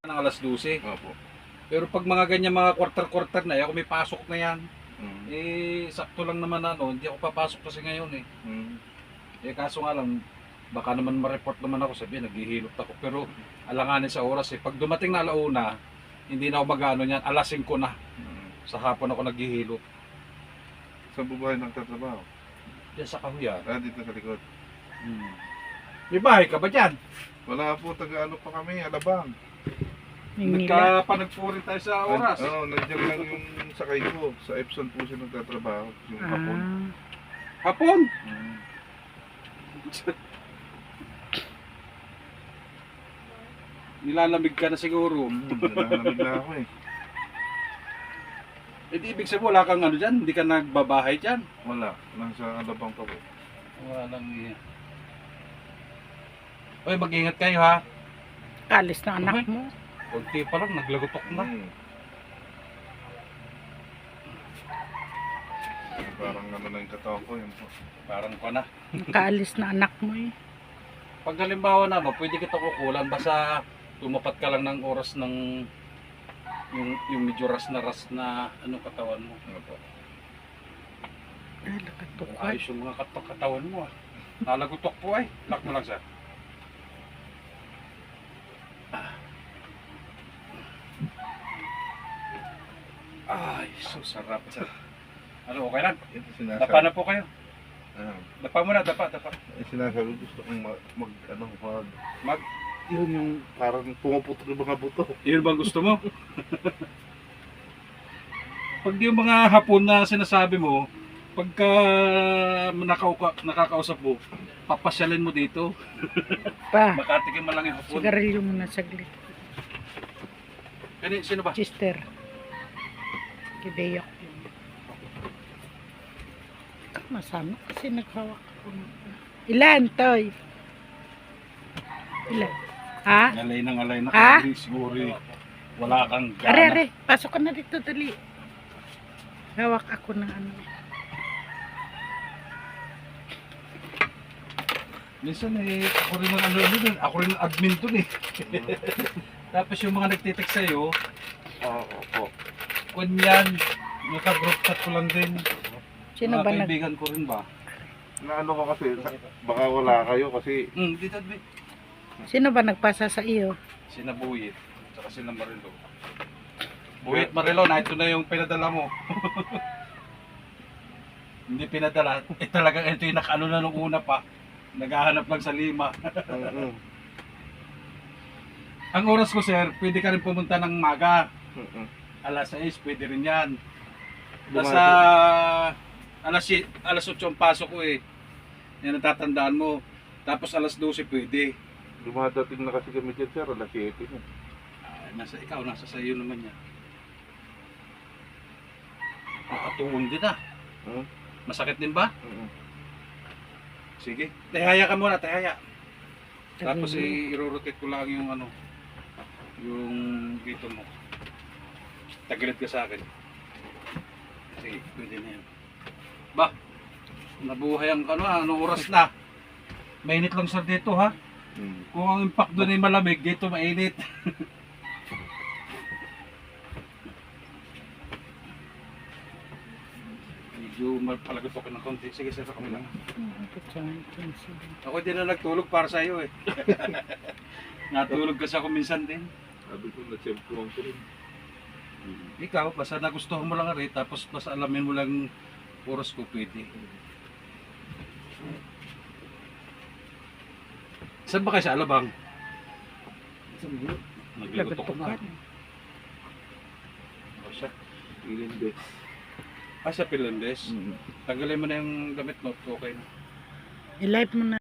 ng alas 12. Opo. Pero pag mga ganyan mga quarter-quarter na, ako may pasok na yan. Mm. Sakto lang naman hindi ako papasok kasi ngayon eh. Mm. Kaso nga lang, baka naman ma-report naman ako, sabihin naghihilot ako. Pero alanganin sa oras eh. Pag dumating na alauna, hindi na ako mag-ano niyan, alas 5 na. Sa hapon ako naghihilot. Sa bubahay nagtatrabaho? Diyan sa Kahuyan. Dito sa likod. May bahay ka ba dyan? Wala po, taga-ano pa kami, Alabang. Nagkapanagpurin tayo sa oras. Oo, nandiyan lang yung sakay ko. Sa Epson po siya nagtatrabaho. Yung hapon. Hapon? Mm. Nilalamig ka na siguro. Nalamig na ako eh. Di ibig sabihin wala kang dyan? Hindi ka nagbabahay dyan? Wala, nasa Alabang pa po. Walang iya. Oy, mag-ingat kayo ha. Alis na anak mo. Kunti pa lang, naglagotok na. Parang ano na yung katawan ko yun po. Parang ko na. Nakaalis na anak mo eh. Pag halimbawa na pwede kita kukulan, basta tumapat ka lang ng oras ng yung medyo ras na katawan mo. Ano po? Nakatukan. Ayos yung mga katawan mo ah. Nalagutok po ay. Lock mo lang sir. Ay, so sarap sir. Ano, okay lang? Ito sinasabi. Dapa na po kayo. Dapa mo na, dapa. Sinasabi gusto kong mag yun yung parang pumuputok yung mga buto. Yun bang gusto mo? Pag yung mga hapon na sinasabi mo, pagka nakakausap mo, papasyalin mo dito. Pa, Makatikim mo lang yung hapon. sigarilyo muna saglit. Sino ba? Sister. Kibeyok yun. Masama kasi naghawak ako. Ilan, Toy? Ilan? Ha? Alay na Ha? siguro wala kang gana. Are, pasok ka na dito, dali. Hawak ako ng ano. Minsan ako rin ang dun, ako rin ang admin dun eh. Tapos yung mga nagtitext sa'yo, Opo. kunyan, naka-group chat ko lang din. Sino Mga ba nag... kaibigan ko rin ba? Na ano ko kasi, baka wala kayo kasi Dito admin. Sino ba nagpasa sa iyo? Sina Buyit, tsaka sina Marilo. Buyit, Marilo, na ito na yung pinadala mo. Hindi pinadala. Talagang ito yung nakaano na nung una pa. Naghahanap lang sa lima. Ang oras ko sir, pwede ka rin pumunta ng maga. Alas 6, pwede rin yan. Nasa alas 8 ang pasok ko eh. Yan ang tatandaan mo. Tapos alas 12 pwede. Dumadating na kasi kami dyan sir, alas 7 na. Nasa sayo naman yan. Nakatuon din ah. Masakit din ba? Sige. Tehaya ka muna, tehaya. Tapos i-rotate ko lang yung yung dito mo. Tagilid ka sa akin. Sige, pwede na yan. Ba, nabuhay ang anong oras na? Mainit lang sir dito ha. Kung ang impact doon ay malamig, dito mainit. Medyo malpalagot ako ng konti. Sige sir, kami lang. Ako din na nagtulog para sa iyo eh. Natulog kasi ako minsan din. Sabi ko, na-champion ko rin. Ikaw, basta nagustuhan mo lang rin, tapos basta alamin mo lang oras ko pwede. Saan ba kayo sa Alabang? Naglagot ako na. O siya. Ilindes. Sa Pilandes. Tanggalin mo na yung damit mo, okay na. I-live mo na